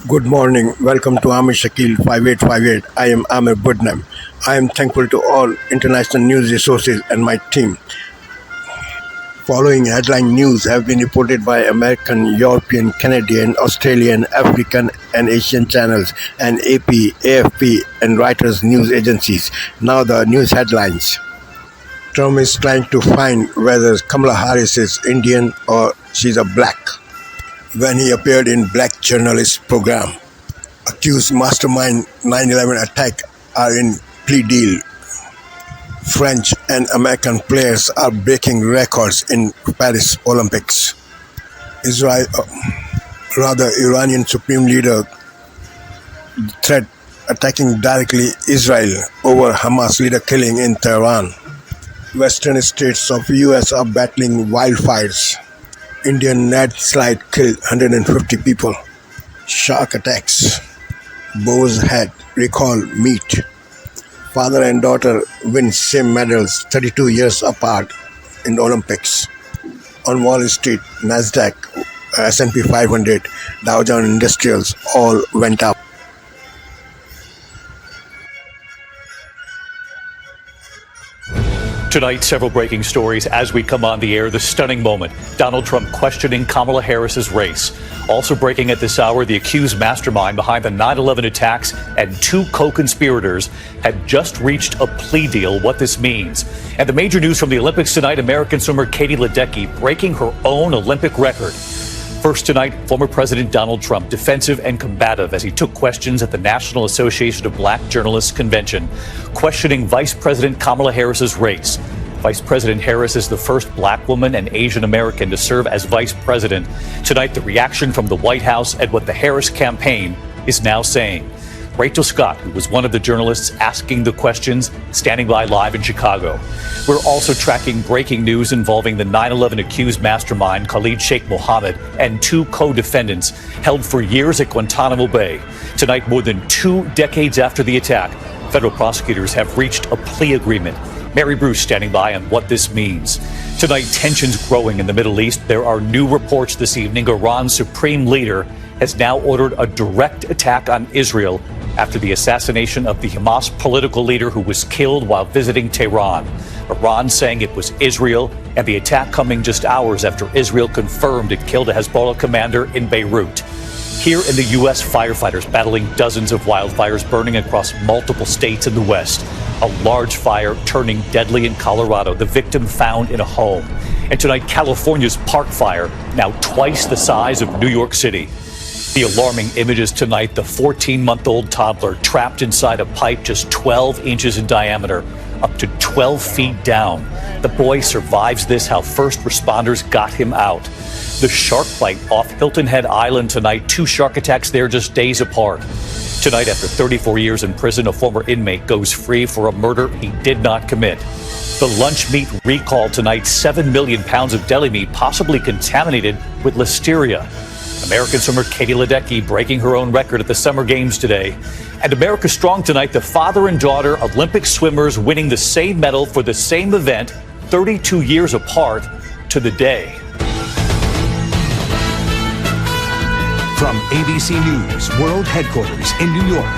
Good morning. Welcome to Amir Shakil 5858. I am Amir Budnam. I am thankful to all international news resources and my team. Following headline news have been reported by American, European, Canadian, Australian, African, and Asian channels and AP, AFP, and Reuters news agencies. Now the news headlines. Trump is trying to find whether Kamala Harris is Indian or she's a black. When he appeared in Black Journalist program, accused mastermind 9/11 attack are in plea deal. French and American players are breaking records in Paris Olympics. Iranian Supreme Leader threat attacking directly Israel over Hamas leader killing in Tehran. Western states of US are battling wildfires. Indian landslide killed 150 people. Shark attacks. Boar's head recall meet. Father and daughter win same medals 32 years apart in the Olympics. On Wall Street, Nasdaq, S&P 500, Dow Jones Industrials all went up. Tonight, several breaking stories as we come on the air. The stunning moment, Donald Trump questioning Kamala Harris's race. Also breaking at this hour, the accused mastermind behind the 9/11 attacks and two co-conspirators had just reached a plea deal. What this means. And the major news from the Olympics tonight, American swimmer Katie Ledecky breaking her own Olympic record. First tonight, former President Donald Trump, defensive and combative as he took questions at the National Association of Black Journalists Convention, questioning Vice President Kamala Harris's race. Vice President Harris is the first black woman and Asian American to serve as vice president. Tonight, the reaction from the White House at what the Harris campaign is now saying. Rachel Scott, who was one of the journalists asking the questions, standing by live in Chicago. We're also tracking breaking news involving the 9/11 accused mastermind Khalid Sheikh Mohammed and two co-defendants held for years at Guantanamo Bay. Tonight, more than 2 decades after the attack, federal prosecutors have reached a plea agreement. Mary Bruce standing by on what this means. Tonight, tensions growing in the Middle East. There are new reports this evening. Iran's supreme leader has now ordered a direct attack on Israel after the assassination of the Hamas political leader who was killed while visiting Tehran. Iran saying it was Israel, and the attack coming just hours after Israel confirmed it killed a Hezbollah commander in Beirut. Here in the U.S., firefighters battling dozens of wildfires burning across multiple states in the West. A large fire turning deadly in Colorado, the victim found in a home. And tonight, California's Park Fire, now twice the size of New York City. The alarming images tonight, the 14-month-old toddler trapped inside a pipe just 12 inches in diameter, up to 12 feet down. The boy survives this, how first responders got him out. The shark bite off Hilton Head Island tonight, 2 shark attacks there just days apart. Tonight, after 34 years in prison, a former inmate goes free for a murder he did not commit. The lunch meat recall tonight, 7 million pounds of deli meat possibly contaminated with listeria. American swimmer Katie Ledecky breaking her own record at the Summer Games today. And America Strong tonight, the father and daughter Olympic swimmers winning the same medal for the same event, 32 years apart to the day. From ABC News World Headquarters in New York,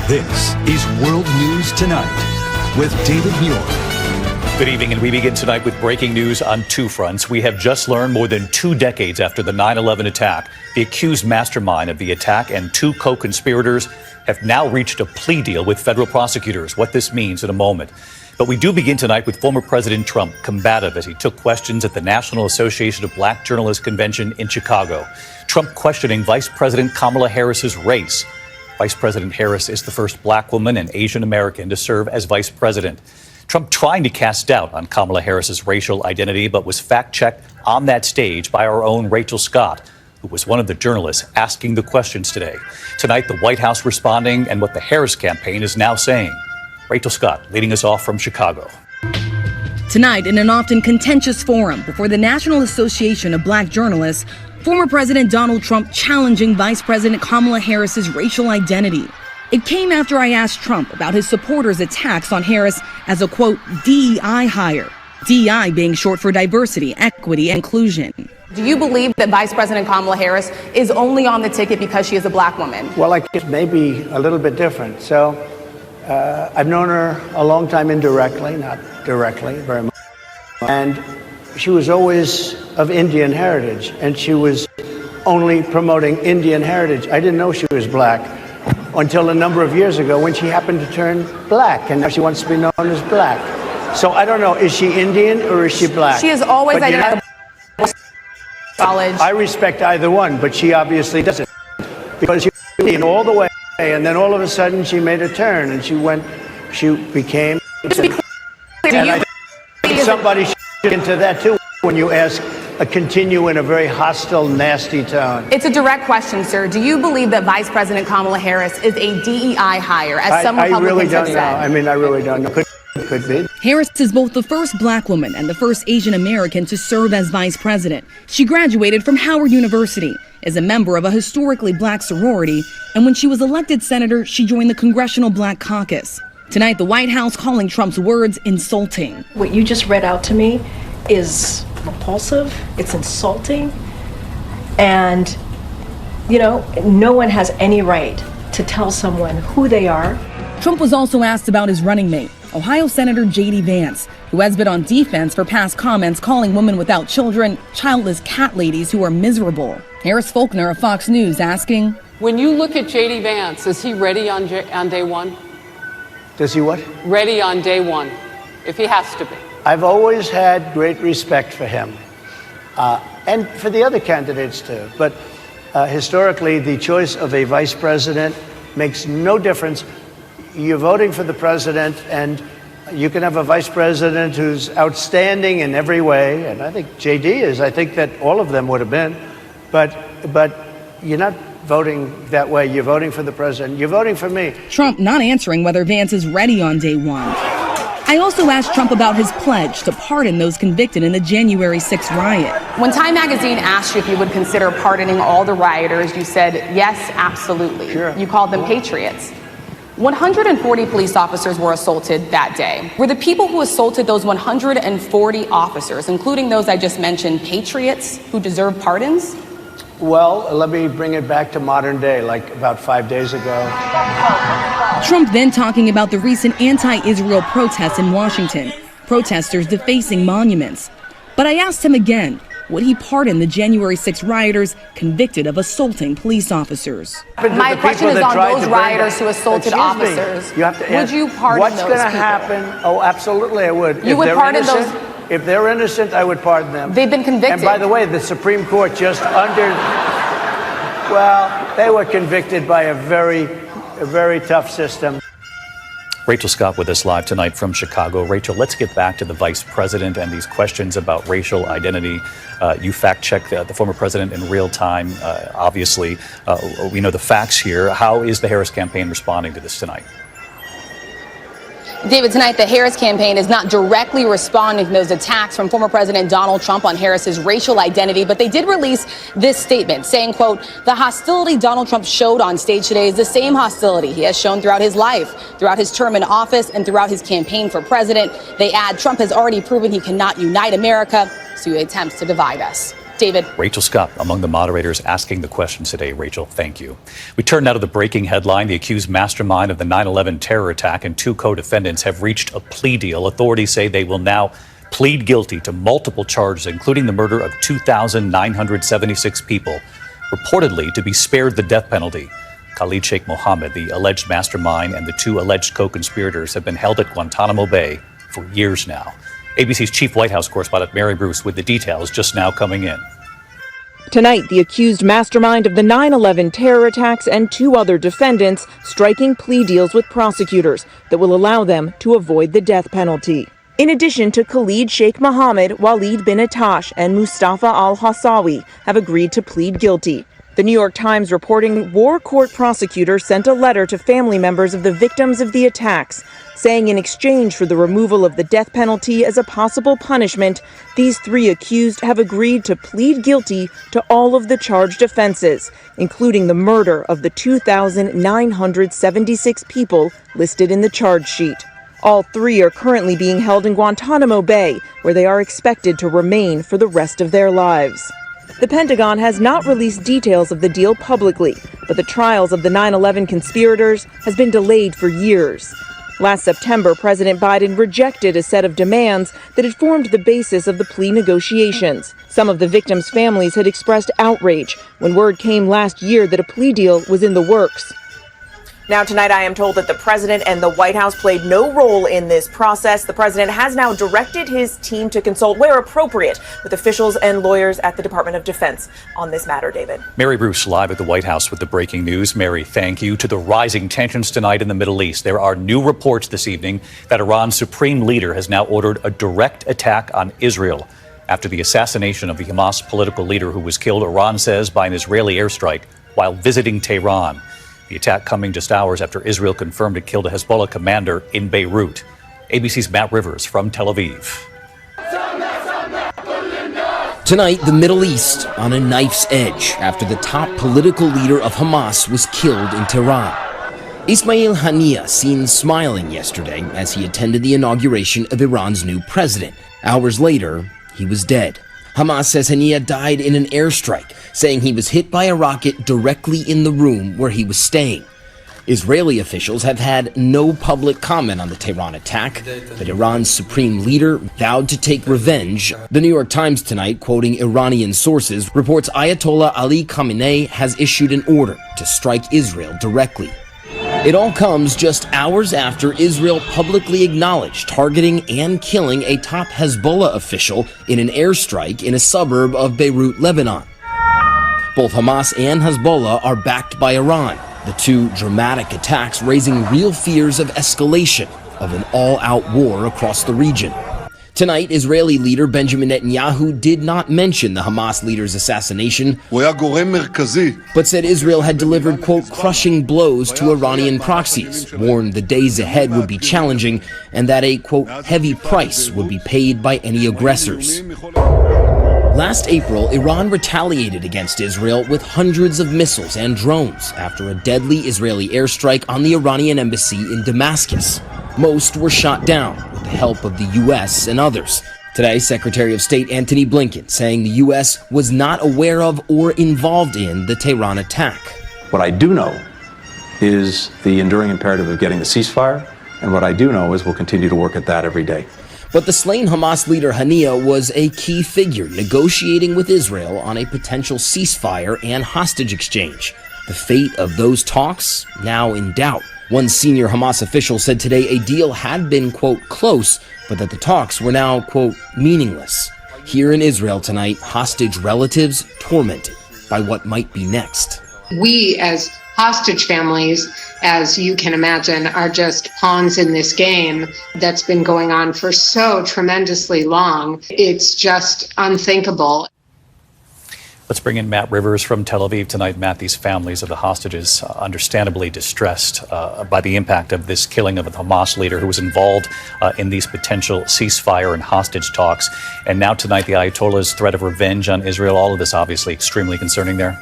this is World News Tonight with David Muir. Good evening, and we begin tonight with breaking news on 2 fronts. We have just learned more than 2 decades after the 9/11 attack, the accused mastermind of the attack and 2 co-conspirators have now reached a plea deal with federal prosecutors. What this means in a moment. But we do begin tonight with former President Trump, combative as he took questions at the National Association of Black Journalists Convention in Chicago. Trump questioning Vice President Kamala Harris's race. Vice President Harris is the first black woman and Asian American to serve as vice president. Trump trying to cast doubt on Kamala Harris's racial identity, but was fact-checked on that stage by our own Rachel Scott, who was one of the journalists asking the questions today. Tonight, the White House responding and what the Harris campaign is now saying. Rachel Scott leading us off from Chicago. Tonight, in an often contentious forum before the National Association of Black Journalists, former President Donald Trump challenging Vice President Kamala Harris's racial identity. It came after I asked Trump about his supporters' attacks on Harris as a, quote, DEI hire. DEI being short for diversity, equity, and inclusion. Do you believe that Vice President Kamala Harris is only on the ticket because she is a black woman? Well, I guess maybe a little bit different. So I've known her a long time indirectly, not directly, very much. And she was always of Indian heritage, and she was only promoting Indian heritage. I didn't know she was black until a number of years ago when she happened to turn black, and now she wants to be known as black. So I don't know, is she Indian or is she black? She has always identified college. I respect either one, but she obviously doesn't, because she was Indian all the way, and then all of a sudden she made a turn, and she became. Just to be clear, and I think somebody should get into that too when you ask. Continue in a very hostile, nasty tone. It's a direct question, sir. Do you believe that Vice President Kamala Harris is a DEI hire, as some Republicans I really don't have know. said? I mean, I really don't know. Could be. Harris is both the first black woman and the first Asian American to serve as vice president. She graduated from Howard University, is a member of a historically black sorority, and when she was elected senator, she joined the Congressional Black Caucus. Tonight, the White House calling Trump's words insulting. What you just read out to me is repulsive, it's insulting, and, you know, no one has any right to tell someone who they are. Trump was also asked about his running mate, Ohio Senator J.D. Vance, who has been on defense for past comments calling women without children childless cat ladies who are miserable. Harris Faulkner of Fox News asking, when you look at J.D. Vance, is he ready on day one? Does he what? Ready on day one, if he has to be. I've always had great respect for him, and for the other candidates too. But historically, the choice of a vice president makes no difference. You're voting for the president, and you can have a vice president who's outstanding in every way, and I think JD is. I think that all of them would have been, but you're not voting that way. You're voting for the president. You're voting for me. Trump not answering whether Vance is ready on day one. I also asked Trump about his pledge to pardon those convicted in the January 6th riot. When Time magazine asked you if you would consider pardoning all the rioters, you said, yes, absolutely. Sure. You called them patriots. 140 police officers were assaulted that day. Were the people who assaulted those 140 officers, including those I just mentioned, patriots who deserve pardons? Well, let me bring it back to modern day, like about 5 days ago. Trump then talking about the recent anti-Israel protests in Washington, protesters defacing monuments. But I asked him again, would he pardon the January 6 rioters convicted of assaulting police officers? My question is on those rioters who assaulted officers. You have to would you pardon what's those going to people? happen? Oh, absolutely, I would. You would pardon those? If they're innocent, I would pardon them. They've been convicted. And by the way, the Supreme Court just they were convicted by a very tough system. Rachel Scott with us live tonight from Chicago. Rachel, let's get back to the vice president and these questions about racial identity. You fact-checked the former president in real time. Obviously, we know the facts here. How is the Harris campaign responding to this tonight? David, tonight the Harris campaign is not directly responding to those attacks from former President Donald Trump on Harris's racial identity, but they did release this statement saying, quote, the hostility Donald Trump showed on stage today is the same hostility he has shown throughout his life, throughout his term in office, and throughout his campaign for president. They add, Trump has already proven he cannot unite America, so he attempts to divide us. David. Rachel Scott, among the moderators asking the questions today. Rachel, thank you. We turn now to the breaking headline. The accused mastermind of the 9/11 terror attack and two co-defendants have reached a plea deal. Authorities say they will now plead guilty to multiple charges, including the murder of 2,976 people, reportedly to be spared the death penalty. Khalid Sheikh Mohammed, the alleged mastermind, and the two alleged co-conspirators have been held at Guantanamo Bay for years now. ABC's chief White House correspondent Mary Bruce with the details just now coming in. Tonight, the accused mastermind of the 9/11 terror attacks and two other defendants striking plea deals with prosecutors that will allow them to avoid the death penalty. In addition to Khalid Sheikh Mohammed, Walid bin Attash, and Mustafa al-Hassawi have agreed to plead guilty. The New York Times reporting war court prosecutors sent a letter to family members of the victims of the attacks, saying in exchange for the removal of the death penalty as a possible punishment, these three accused have agreed to plead guilty to all of the charged offenses, including the murder of the 2,976 people listed in the charge sheet. All three are currently being held in Guantanamo Bay, where they are expected to remain for the rest of their lives. The Pentagon has not released details of the deal publicly, but the trials of the 9/11 conspirators has been delayed for years. Last September, President Biden rejected a set of demands that had formed the basis of the plea negotiations. Some of the victims' families had expressed outrage when word came last year that a plea deal was in the works. Now tonight, I am told that the president and the White House played no role in this process. The president has now directed his team to consult where appropriate with officials and lawyers at the Department of Defense on this matter, David. Mary Bruce live at the White House with the breaking news. Mary, thank you. To the rising tensions tonight in the Middle East, there are new reports this evening that Iran's supreme leader has now ordered a direct attack on Israel after the assassination of the Hamas political leader who was killed, Iran says, by an Israeli airstrike while visiting Tehran. The attack coming just hours after Israel confirmed it killed a Hezbollah commander in Beirut. ABC's Matt Rivers from Tel Aviv. Tonight, the Middle East on a knife's edge after the top political leader of Hamas was killed in Tehran. Ismail Haniyeh seen smiling yesterday as he attended the inauguration of Iran's new president. Hours later, he was dead. Hamas says Haniyeh died in an airstrike, saying he was hit by a rocket directly in the room where he was staying. Israeli officials have had no public comment on the Tehran attack, but Iran's supreme leader vowed to take revenge. The New York Times tonight, quoting Iranian sources, reports Ayatollah Ali Khamenei has issued an order to strike Israel directly. It all comes just hours after Israel publicly acknowledged targeting and killing a top Hezbollah official in an airstrike in a suburb of Beirut, Lebanon. Both Hamas and Hezbollah are backed by Iran, the two dramatic attacks raising real fears of escalation of an all-out war across the region. Tonight, Israeli leader Benjamin Netanyahu did not mention the Hamas leader's assassination, but said Israel had delivered, quote, crushing blows to Iranian proxies, warned the days ahead would be challenging, and that a, quote, heavy price would be paid by any aggressors. Last April, Iran retaliated against Israel with hundreds of missiles and drones after a deadly Israeli airstrike on the Iranian embassy in Damascus. Most were shot down with the help of the U.S. and others. Today, Secretary of State Antony Blinken saying the U.S. was not aware of or involved in the Tehran attack. What I do know is the enduring imperative of getting the ceasefire, and what I do know is we'll continue to work at that every day. But the slain Hamas leader Haniyeh was a key figure negotiating with Israel on a potential ceasefire and hostage exchange. The fate of those talks now in doubt. One senior Hamas official said today a deal had been, quote, close, but that the talks were now, quote, meaningless. Here in Israel tonight, hostage relatives tormented by what might be next. We, as hostage families, as you can imagine, are just pawns in this game that's been going on for so tremendously long. It's just unthinkable. Let's bring in Matt Rivers from Tel Aviv tonight. Matt, these families of the hostages understandably distressed by the impact of this killing of a Hamas leader who was involved in these potential ceasefire and hostage talks. And now tonight, the Ayatollah's threat of revenge on Israel, all of this obviously extremely concerning there.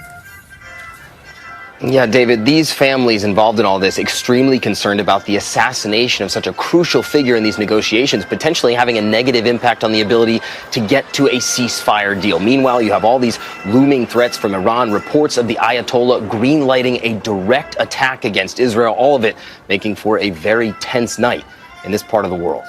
Yeah, David, these families involved in all this extremely concerned about the assassination of such a crucial figure in these negotiations, potentially having a negative impact on the ability to get to a ceasefire deal. Meanwhile, you have all these looming threats from Iran, reports of the Ayatollah green-lighting a direct attack against Israel, all of it making for a very tense night in this part of the world.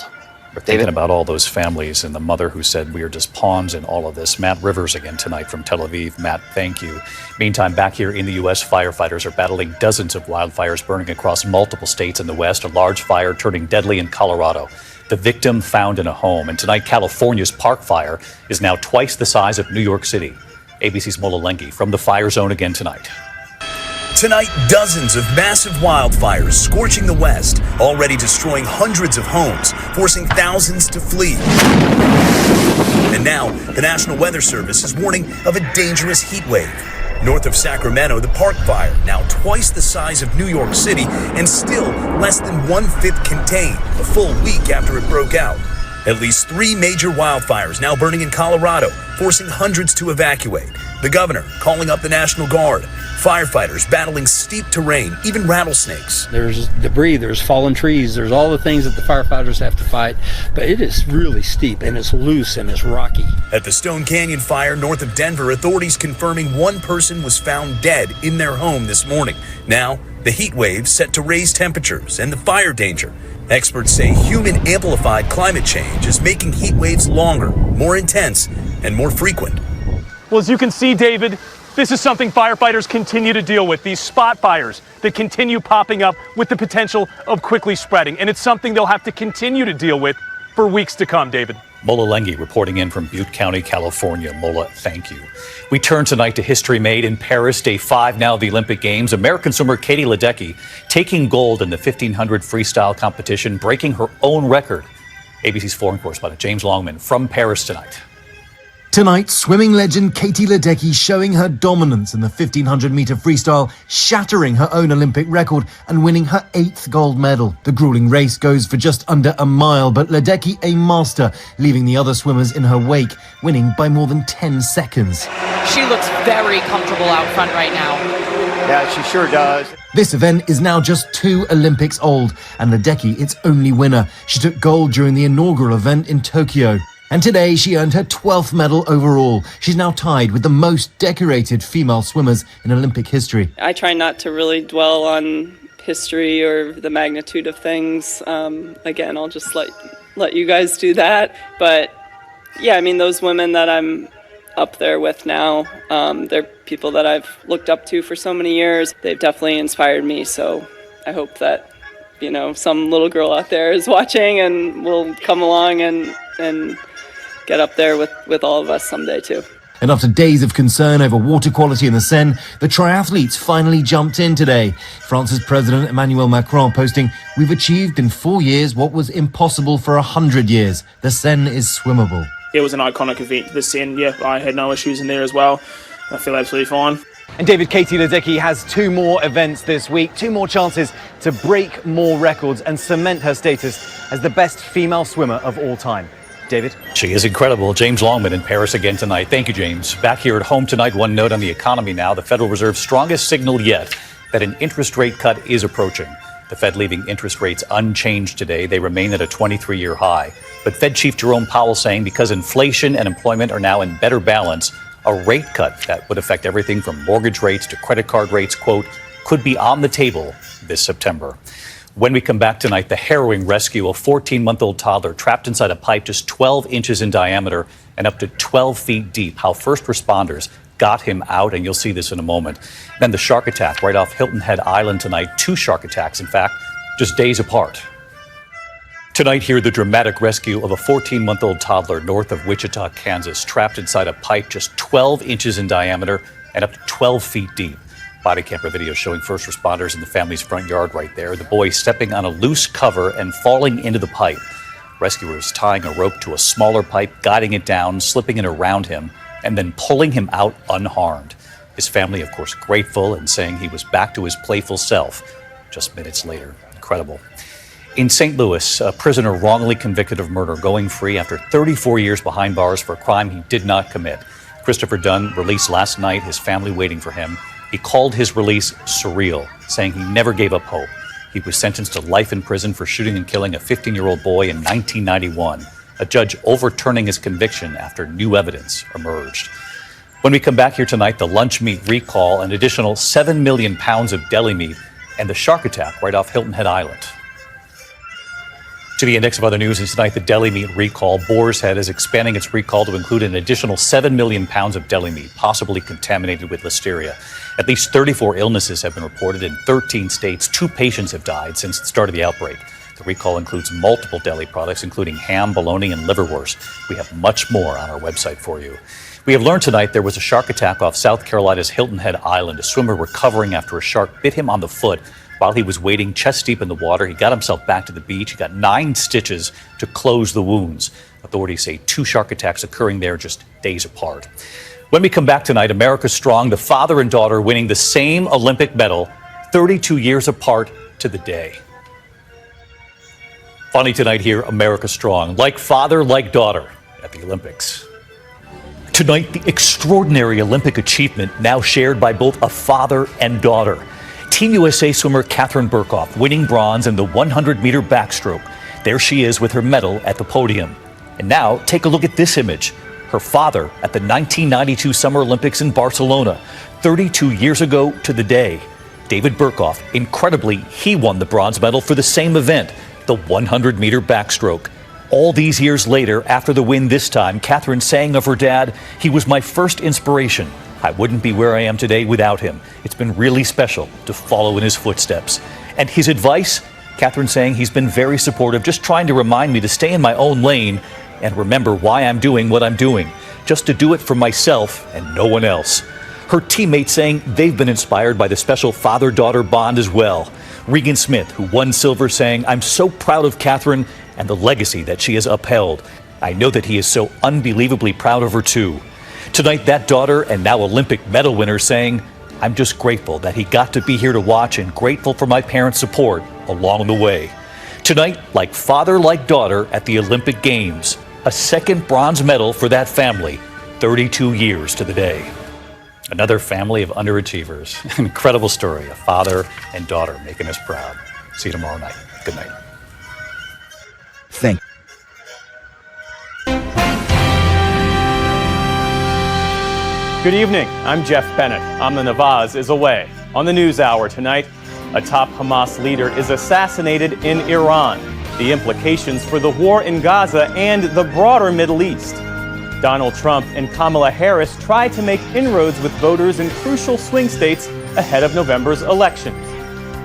We're thinking about all those families and the mother who said we are just pawns in all of this. Matt Rivers again tonight from Tel Aviv. Matt, thank you. Meantime, back here in the U.S., firefighters are battling dozens of wildfires burning across multiple states in the West. A large fire turning deadly in Colorado. The victim found in a home. And tonight, California's Park Fire is now twice the size of New York City. ABC's Mola Lengi from the fire zone again tonight. Tonight, dozens of massive wildfires scorching the West, already destroying hundreds of homes, forcing thousands to flee. And now, the National Weather Service is warning of a dangerous heat wave. North of Sacramento, the Park Fire, now twice the size of New York City and still less than 1/5 contained, a full week after it broke out. At least 3 major wildfires now burning in Colorado, forcing hundreds to evacuate. The governor calling up the National Guard. Firefighters battling steep terrain, even rattlesnakes. There's debris, there's fallen trees, there's all the things that the firefighters have to fight, but it is really steep and it's loose and it's rocky. At the Stone Canyon fire north of Denver, authorities confirming one person was found dead in their home this morning. Now, the heat wave set to raise temperatures and the fire danger. Experts say human-amplified climate change is making heat waves longer, more intense, and more frequent. Well, as you can see, David, this is something firefighters continue to deal with, these spot fires that continue popping up with the potential of quickly spreading. And it's something they'll have to continue to deal with for weeks to come, David. Mola Lengi reporting in from Butte County, California. Mola, thank you. We turn tonight to history made in Paris, day 5 now of the Olympic Games. American swimmer Katie Ledecky taking gold in the 1500 freestyle competition, breaking her own record. ABC's foreign correspondent James Longman from Paris tonight. Tonight, swimming legend Katie Ledecky showing her dominance in the 1500-meter freestyle, shattering her own Olympic record and winning her 8th gold medal. The grueling race goes for just under a mile, but Ledecky a master, leaving the other swimmers in her wake, winning by more than 10 seconds. She looks very comfortable out front right now. Yeah, she sure does. This event is now just 2 Olympics old, and Ledecky its only winner. She took gold during the inaugural event in Tokyo. And today she earned her 12th medal overall. She's now tied with the most decorated female swimmers in Olympic history. I try not to really dwell on history or the magnitude of things. Again, I'll just let you guys do that. But yeah, I mean, those women that I'm up there with now, they're people that I've looked up to for so many years. They've definitely inspired me. So I hope that, you know, some little girl out there is watching and will come along and get up there with all of us someday too. And after days of concern over water quality in the Seine, the triathletes finally jumped in today. France's President Emmanuel Macron posting, "We've achieved in 4 years what was impossible for 100 years. The Seine is swimmable." It was an iconic event. The Seine, yeah, I had no issues in there as well. I feel absolutely fine. And David, Katie Ledecky has 2 more events this week, 2 more chances to break more records and cement her status as the best female swimmer of all time. David? She is incredible. James Longman in Paris again tonight. Thank you, James. Back here at home tonight, one note on the economy now. The Federal Reserve's strongest signal yet that an interest rate cut is approaching. The Fed leaving interest rates unchanged today. They remain at a 23-year high. But Fed Chief Jerome Powell saying because inflation and employment are now in better balance, a rate cut that would affect everything from mortgage rates to credit card rates, quote, could be on the table this September. When we come back tonight, the harrowing rescue of a 14-month-old toddler trapped inside a pipe just 12 inches in diameter and up to 12 feet deep. How first responders got him out, and you'll see this in a moment. Then the shark attack right off Hilton Head Island tonight. 2 shark attacks, in fact, just days apart. Tonight, hear the dramatic rescue of a 14-month-old toddler north of Wichita, Kansas, trapped inside a pipe just 12 inches in diameter and up to 12 feet deep. Body camera video showing first responders in the family's front yard right there. The boy stepping on a loose cover and falling into the pipe. Rescuers tying a rope to a smaller pipe, guiding it down, slipping it around him, and then pulling him out unharmed. His family, of course, grateful and saying he was back to his playful self just minutes later. Incredible. In St. Louis, a prisoner wrongly convicted of murder going free after 34 years behind bars for a crime he did not commit. Christopher Dunn released last night, his family waiting for him. He called his release surreal, saying he never gave up hope. He was sentenced to life in prison for shooting and killing a 15-year-old boy in 1991, a judge overturning his conviction after new evidence emerged. When we come back here tonight, the lunch meat recall, an additional 7 million pounds of deli meat, and the shark attack right off Hilton Head Island. To the index of other news is tonight the deli meat recall. Boar's Head is expanding its recall to include an additional 7 million pounds of deli meat, possibly contaminated with listeria. At least 34 illnesses have been reported in 13 states. 2 patients have died since the start of the outbreak. The recall includes multiple deli products, including ham, bologna, and liverwurst. We have much more on our website for you. We have learned tonight there was a shark attack off South Carolina's Hilton Head Island. A swimmer recovering after a shark bit him on the foot. While he was wading chest deep in the water, he got himself back to the beach. He got 9 stitches to close the wounds. Authorities say 2 shark attacks occurring there just days apart. When we come back tonight, America Strong, the father and daughter winning the same Olympic medal 32 years apart to the day. Funny tonight here, America Strong, like father, like daughter at the Olympics. Tonight, the extraordinary Olympic achievement now shared by both a father and daughter. Team USA swimmer Catherine Burkhoff winning bronze in the 100-meter backstroke. There she is with her medal at the podium. And now, take a look at this image. Her father at the 1992 Summer Olympics in Barcelona, 32 years ago to the day. David Burkhoff, incredibly, he won the bronze medal for the same event, the 100-meter backstroke. All these years later, after the win this time, Catherine saying of her dad, "He was my first inspiration. I wouldn't be where I am today without him. It's been really special to follow in his footsteps." And his advice? Catherine saying he's been very supportive, just trying to remind me to stay in my own lane and remember why I'm doing what I'm doing, just to do it for myself and no one else. Her teammates saying they've been inspired by the special father-daughter bond as well. Regan Smith, who won silver, saying, "I'm so proud of Catherine and the legacy that she has upheld. I know that he is so unbelievably proud of her too." Tonight, that daughter and now Olympic medal winner saying, "I'm just grateful that he got to be here to watch and grateful for my parents' support along the way." Tonight, like father, like daughter at the Olympic Games, a second bronze medal for that family, 32 years to the day. Another family of underachievers. An incredible story, a father and daughter making us proud. See you tomorrow night. Good night. Thank Good evening. I'm Jeff Bennett. Amna Nawaz is away. On the NewsHour tonight, a top Hamas leader is assassinated in Iran. The implications for the war in Gaza and the broader Middle East. Donald Trump and Kamala Harris try to make inroads with voters in crucial swing states ahead of November's election.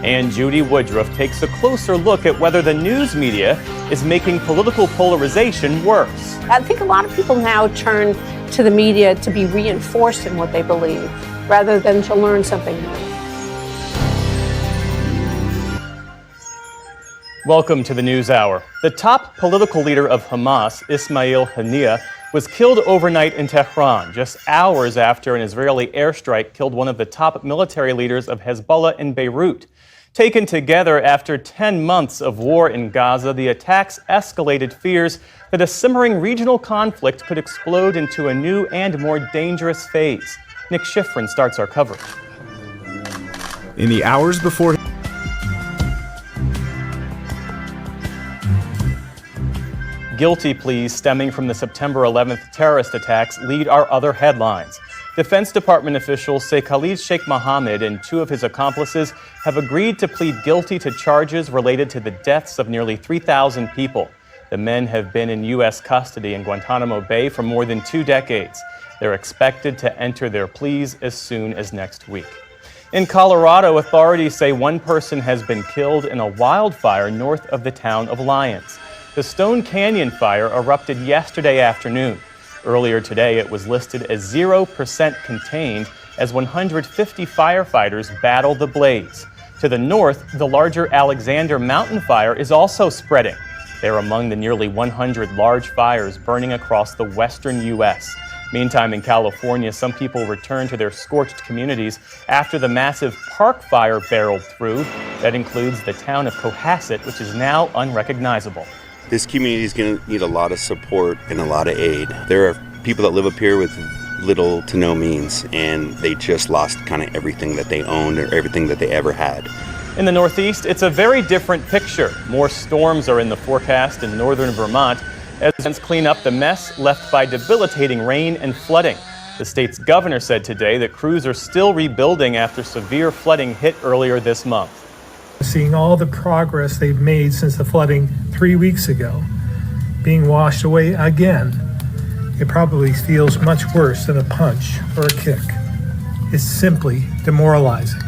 And Judy Woodruff takes a closer look at whether the news media is making political polarization worse. I think a lot of people now turn to the media to be reinforced in what they believe, rather than to learn something new. Welcome to the NewsHour. The top political leader of Hamas, Ismail Haniyeh, was killed overnight in Tehran, just hours after an Israeli airstrike killed one of the top military leaders of Hezbollah in Beirut. Taken together after 10 months of war in Gaza, the attacks escalated fears that a simmering regional conflict could explode into a new and more dangerous phase. Nick Schifrin starts our coverage. In the hours before Guilty pleas stemming from the September 11th terrorist attacks lead our other headlines. Defense Department officials say Khalid Sheikh Mohammed and two of his accomplices have agreed to plead guilty to charges related to the deaths of nearly 3,000 people. The men have been in U.S. custody in Guantanamo Bay for more than 2 decades. They're expected to enter their pleas as soon as next week. In Colorado, authorities say one person has been killed in a wildfire north of the town of Lyons. The Stone Canyon fire erupted yesterday afternoon. Earlier today, it was listed as 0% contained as 150 firefighters battle the blaze. To the north, the larger Alexander Mountain Fire is also spreading. They're among the nearly 100 large fires burning across the western U.S. Meantime, in California, some people returned to their scorched communities after the massive Park Fire barreled through. That includes the town of Cohasset, which is now unrecognizable. This community is going to need a lot of support and a lot of aid. There are people that live up here with little to no means, and they just lost kind of everything that they owned or everything that they ever had. In the Northeast, it's a very different picture. More storms are in the forecast in northern Vermont as residents clean up the mess left by debilitating rain and flooding. The state's governor said today that crews are still rebuilding after severe flooding hit earlier this month. Seeing all the progress they've made since the flooding 3 weeks ago being washed away again, it probably feels much worse than a punch or a kick. It's simply demoralizing.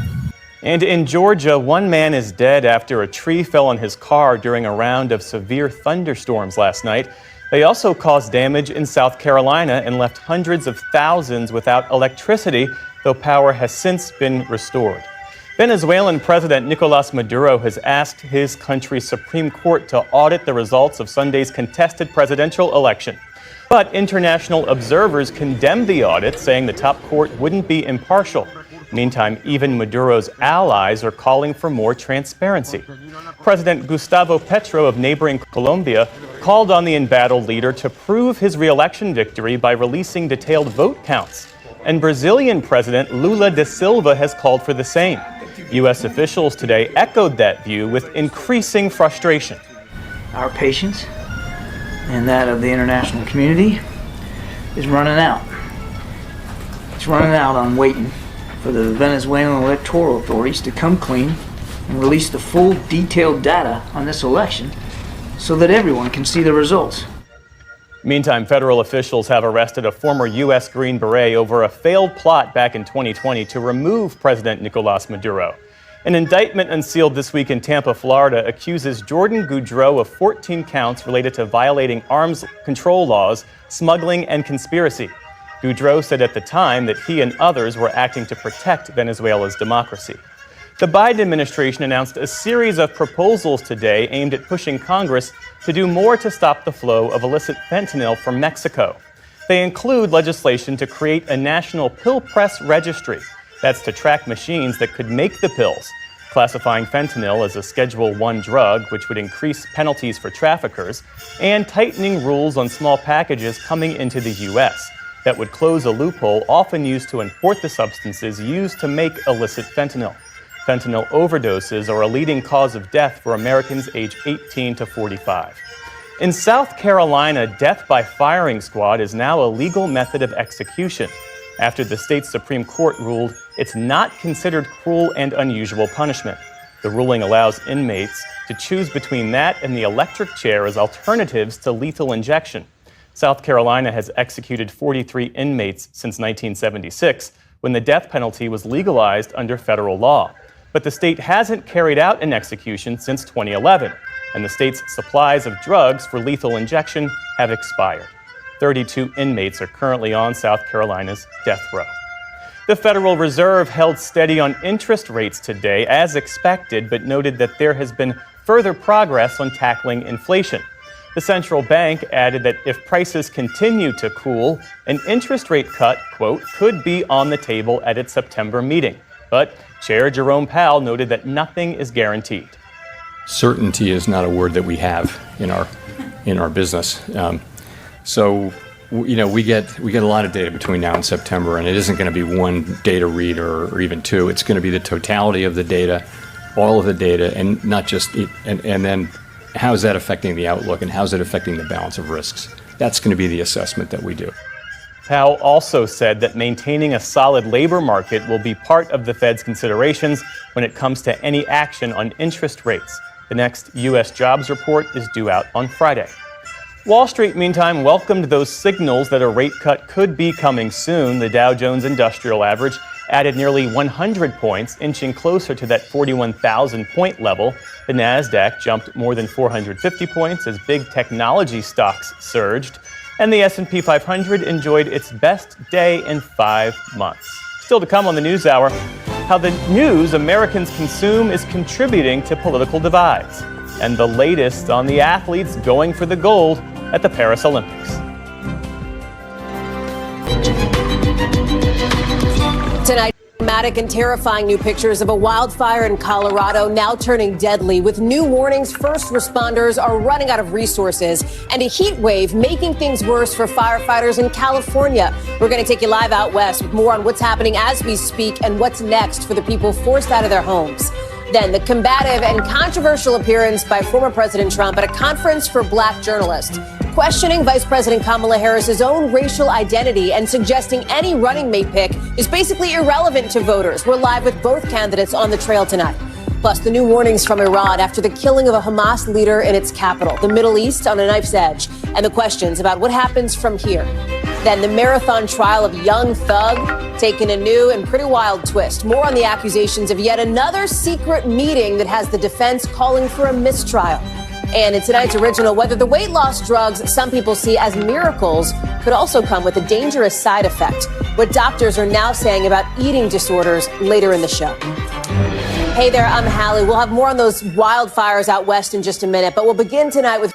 And in Georgia, one man is dead after a tree fell on his car during a round of severe thunderstorms last night. They also caused damage in South Carolina and left hundreds of thousands without electricity, though power has since been restored. Venezuelan President Nicolas Maduro has asked his country's Supreme Court to audit the results of Sunday's contested presidential election. But international observers condemned the audit, saying the top court wouldn't be impartial. Meantime, even Maduro's allies are calling for more transparency. President Gustavo Petro of neighboring Colombia called on the embattled leader to prove his re-election victory by releasing detailed vote counts. And Brazilian President Lula da Silva has called for the same. U.S. officials today echoed that view with increasing frustration. Our patience and that of the international community is running out. It's running out on waiting for the Venezuelan electoral authorities to come clean and release the full detailed data on this election so that everyone can see the results. Meantime, federal officials have arrested a former U.S. Green Beret over a failed plot back in 2020 to remove President Nicolas Maduro. An indictment unsealed this week in Tampa, Florida, accuses Jordan Goudreau of 14 counts related to violating arms control laws, smuggling, and conspiracy. Goudreau said at the time that he and others were acting to protect Venezuela's democracy. The Biden administration announced a series of proposals today aimed at pushing Congress to do more to stop the flow of illicit fentanyl from Mexico. They include legislation to create a national pill press registry. That's to track machines that could make the pills, classifying fentanyl as a Schedule I drug, which would increase penalties for traffickers, and tightening rules on small packages coming into the U.S. that would close a loophole often used to import the substances used to make illicit fentanyl. Fentanyl overdoses are a leading cause of death for Americans age 18 to 45. In South Carolina, death by firing squad is now a legal method of execution after the state's Supreme Court ruled it's not considered cruel and unusual punishment. The ruling allows inmates to choose between that and the electric chair as alternatives to lethal injection. South Carolina has executed 43 inmates since 1976, when the death penalty was legalized under federal law. But the state hasn't carried out an execution since 2011, and the state's supplies of drugs for lethal injection have expired. 32 inmates are currently on South Carolina's death row. The Federal Reserve held steady on interest rates today, as expected, but noted that there has been further progress on tackling inflation. The central bank added that if prices continue to cool, an interest rate cut, quote, could be on the table at its September meeting. But Chair Jerome Powell noted that nothing is guaranteed. Certainty is not a word that we have in our business. We get a lot of data between now and September, and it isn't going to be one data read or even two. It's going to be the totality of the data, all of the data, and not just and then how is that affecting the outlook and how is it affecting the balance of risks? That's going to be the assessment that we do. Powell also said that maintaining a solid labor market will be part of the Fed's considerations when it comes to any action on interest rates. The next U.S. jobs report is due out on Friday. Wall Street, meantime, welcomed those signals that a rate cut could be coming soon. The Dow Jones Industrial Average added nearly 100 points, inching closer to that 41,000-point level. The Nasdaq jumped more than 450 points as big technology stocks surged. And the S&P 500 enjoyed its best day in 5 months. Still to come on the NewsHour, how the news Americans consume is contributing to political divides, and the latest on the athletes going for the gold at the Paris Olympics. Tonight, dramatic and terrifying new pictures of a wildfire in Colorado now turning deadly. With new warnings, first responders are running out of resources, and a heat wave making things worse for firefighters in California. We're going to take you live out west with more on what's happening as we speak and what's next for the people forced out of their homes. Then the combative and controversial appearance by former President Trump at a conference for black journalists, questioning Vice President Kamala Harris's own racial identity and suggesting any running mate pick is basically irrelevant to voters. We're live with both candidates on the trail tonight. Plus, the new warnings from Iran after the killing of a Hamas leader in its capital, the Middle East on a knife's edge, and the questions about what happens from here. Then the marathon trial of young thug taking a new and pretty wild twist. More on the accusations of yet another secret meeting that has the defense calling for a mistrial. And in tonight's original, whether the weight loss drugs some people see as miracles could also come with a dangerous side effect. What doctors are now saying about eating disorders later in the show. Hey there, I'm Hallie. We'll have more on those wildfires out west in just a minute, but we'll begin tonight with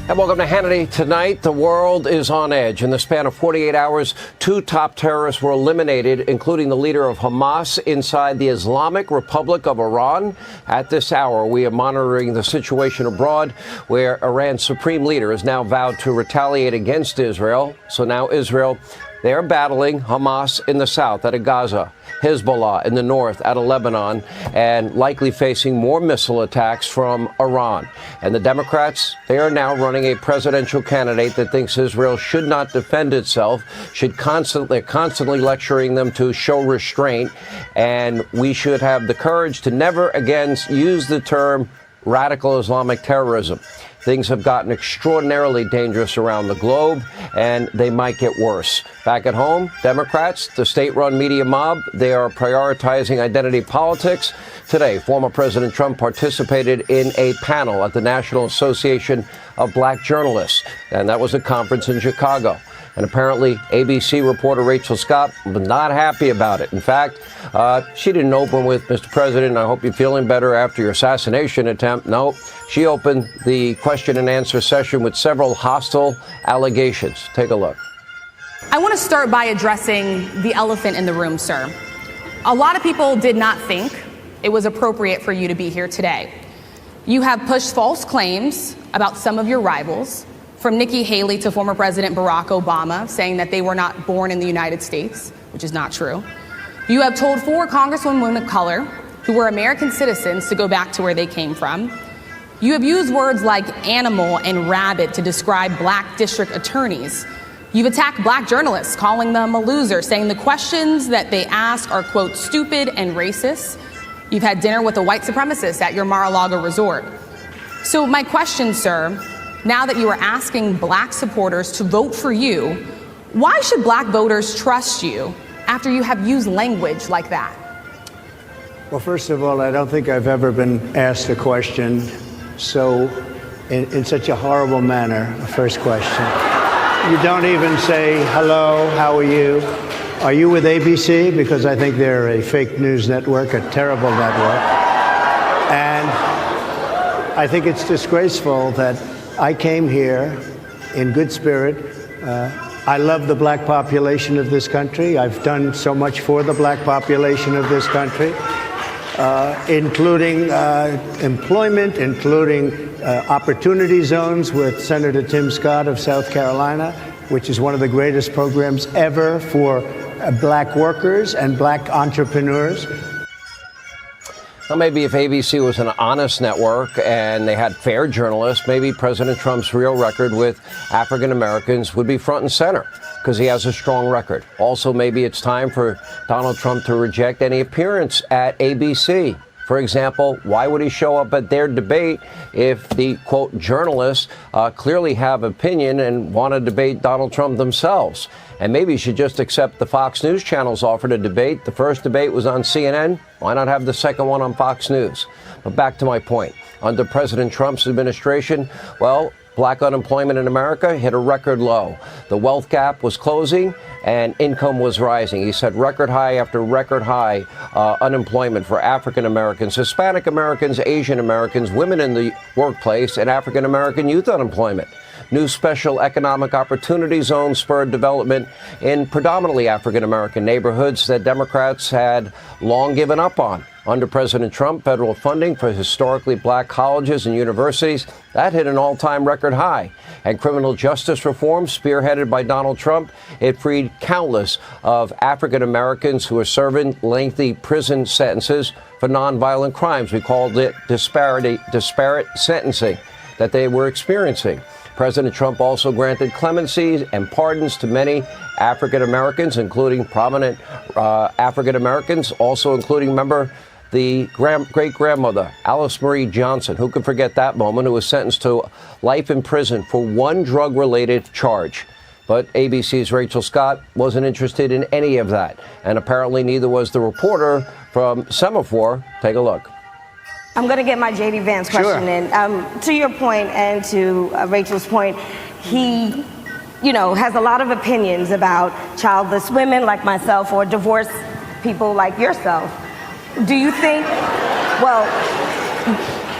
And welcome to Hannity Tonight. The world is on edge. In the span of 48 hours, 2 top terrorists were eliminated, including the leader of Hamas inside the Islamic Republic of Iran. At this hour, we are monitoring the situation abroad, where Iran's supreme leader has now vowed to retaliate against Israel. So now Israel, they are battling Hamas in the south out of Gaza, Hezbollah in the north out of Lebanon, and likely facing more missile attacks from Iran. And the Democrats, they are now running a presidential candidate that thinks Israel should not defend itself, they're constantly lecturing them to show restraint, and we should have the courage to never again use the term radical Islamic terrorism. Things have gotten extraordinarily dangerous around the globe, and they might get worse. Back at home, Democrats, the state-run media mob, they are prioritizing identity politics. Today, former President Trump participated in a panel at the National Association of Black Journalists, and that was a conference in Chicago. And apparently, ABC reporter Rachel Scott was not happy about it. In fact, she didn't open with, Mr. President, I hope you're feeling better after your assassination attempt. No, she opened the question and answer session with several hostile allegations. Take a look. I want to start by addressing the elephant in the room, sir. A lot of people did not think it was appropriate for you to be here today. You have pushed false claims about some of your rivals, from Nikki Haley to former President Barack Obama, saying that they were not born in the United States, which is not true. You have told 4 congresswomen of color who were American citizens to go back to where they came from. You have used words like animal and rabid to describe black district attorneys. You've attacked black journalists, calling them a loser, saying the questions that they ask are, quote, stupid and racist. You've had dinner with a white supremacist at your Mar-a-Lago resort. So my question, sir, now that you are asking black supporters to vote for you, why should black voters trust you after you have used language like that? Well, first of all, I don't think I've ever been asked a question in such a horrible manner. The first question. You don't even say, hello, how are you? Are you with ABC? Because I think they're a fake news network, a terrible network. And I think it's disgraceful that I came here in good spirit. I love the black population of this country. I've done so much for the black population of this country, including employment, including opportunity zones with Senator Tim Scott of South Carolina, which is one of the greatest programs ever for black workers and black entrepreneurs. Well, maybe if ABC was an honest network and they had fair journalists, maybe President Trump's real record with African Americans would be front and center, because he has a strong record. Also, maybe it's time for Donald Trump to reject any appearance at ABC. For example, why would he show up at their debate if the, quote, journalists clearly have opinion and want to debate Donald Trump themselves? And maybe he should just accept the Fox News channel's offer to debate. The first debate was on CNN. Why not have the second one on Fox News? But back to my point. Under President Trump's administration, well, black unemployment in America hit a record low. The wealth gap was closing and income was rising. He said record high after record high unemployment for African Americans, Hispanic Americans, Asian Americans, women in the workplace, and African American youth unemployment. New special economic opportunity zones spurred development in predominantly African American neighborhoods that Democrats had long given up on. Under President Trump, federal funding for historically black colleges and universities, that hit an all-time record high. And criminal justice reform, spearheaded by Donald Trump, it freed countless of African Americans who are serving lengthy prison sentences for nonviolent crimes. We called it disparate sentencing that they were experiencing. President Trump also granted clemency and pardons to many African Americans, including prominent African Americans, also including the great-grandmother, Alice Marie Johnson. Who could forget that moment? Who was sentenced to life in prison for one drug-related charge. But ABC's Rachel Scott wasn't interested in any of that. And apparently neither was the reporter from Semaphore. Take a look. I'm going to get my J.D. Vance question in. To your point and to Rachel's point, he, has a lot of opinions about childless women like myself or divorced people like yourself. Do you think,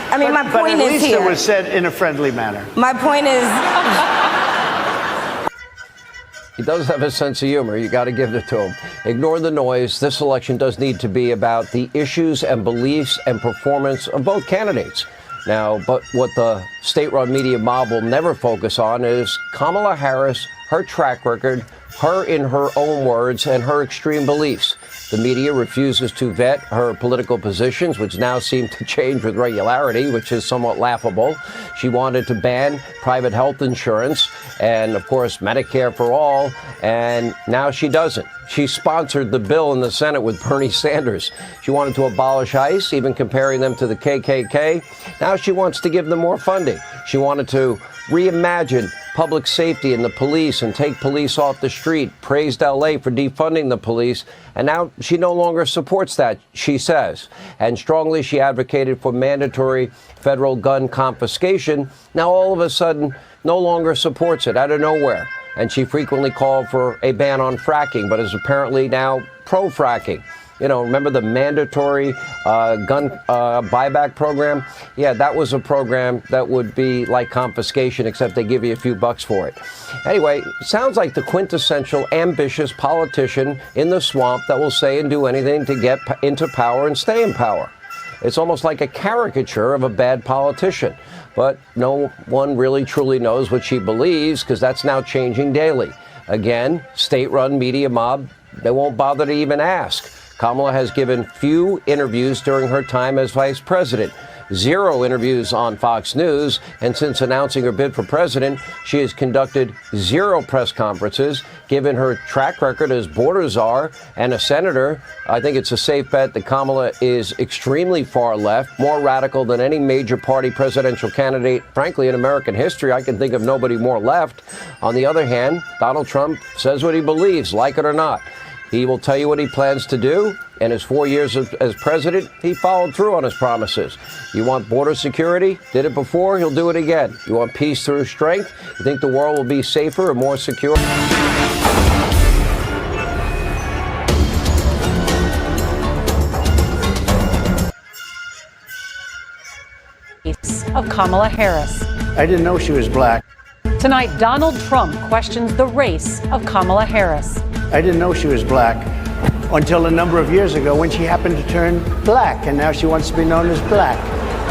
I mean, my But point at is least here. it was said in a friendly manner. My point is. He does have a sense of humor. You got to give it to him. Ignore the noise. This election does need to be about the issues and beliefs and performance of both candidates. Now, but what the state-run media mob will never focus on is Kamala Harris, her track record, her in her own words, and her extreme beliefs. The media refuses to vet her political positions, which now seem to change with regularity, which is somewhat laughable. She wanted to ban private health insurance and, of course, Medicare for all, and now she doesn't. She sponsored the bill in the Senate with Bernie Sanders. She wanted to abolish ICE, even comparing them to the KKK. Now she wants to give them more funding. She wanted to reimagine public safety and the police and take police off the street, praised LA for defunding the police, and now she no longer supports that, she says. And strongly she advocated for mandatory federal gun confiscation. Now all of a sudden no longer supports it out of nowhere. And she frequently called for a ban on fracking, but is apparently now pro-fracking. You know, remember the mandatory gun buyback program? Yeah, that was a program that would be like confiscation, except they give you a few bucks for it. Anyway, sounds like the quintessential ambitious politician in the swamp that will say and do anything to get into power and stay in power. It's almost like a caricature of a bad politician. But no one really truly knows what she believes, because that's now changing daily. Again, state-run media mob, they won't bother to even ask. Kamala has given few interviews during her time as vice president, 0 interviews on Fox News, and since announcing her bid for president, she has conducted 0 press conferences. Given her track record as border czar and a senator, I think it's a safe bet that Kamala is extremely far left, more radical than any major party presidential candidate, frankly, in American history. I can think of nobody more left. On the other hand, Donald Trump says what he believes, like it or not. He will tell you what he plans to do. In his 4 years as president, he followed through on his promises. You want border security? Did it before, he'll do it again. You want peace through strength? You think the world will be safer and more secure? Of Kamala Harris. I didn't know she was black. Tonight, Donald Trump questions the race of Kamala Harris. I didn't know she was black until a number of years ago when she happened to turn black, and now she wants to be known as black.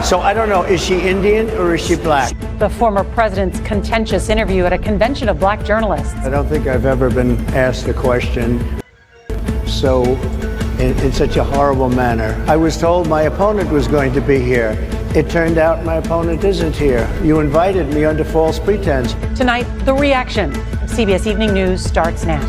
So I don't know, is she Indian or is she black? The former president's contentious interview at a convention of black journalists. I don't think I've ever been asked a question so in such a horrible manner. I was told my opponent was going to be here. It turned out my opponent isn't here. You invited me under false pretense. Tonight, the reaction. CBS Evening News starts now.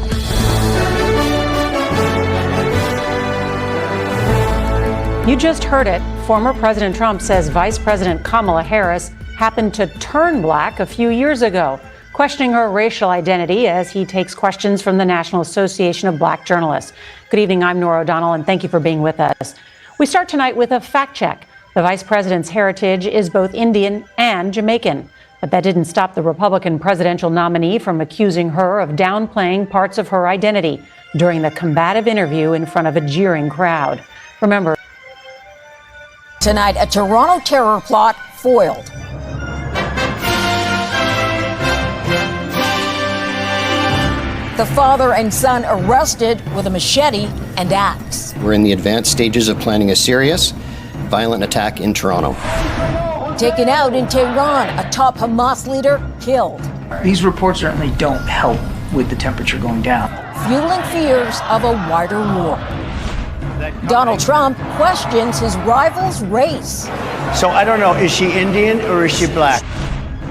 You just heard it. Former President Trump says Vice President Kamala Harris happened to turn black a few years ago, questioning her racial identity as he takes questions from the National Association of Black Journalists. Good evening, I'm Norah O'Donnell, and thank you for being with us. We start tonight with a fact check. The vice president's heritage is both Indian and Jamaican. But that didn't stop the Republican presidential nominee from accusing her of downplaying parts of her identity during the combative interview in front of a jeering crowd. Remember, tonight, a Toronto terror plot foiled. The father and son arrested with a machete and axe. We're in the advanced stages of planning a serious, violent attack in Toronto. Taken out in Tehran, a top Hamas leader killed. These reports certainly don't help with the temperature going down. Fueling fears of a wider war. Donald Trump questions his rival's race. So I don't know, is she Indian or is she black?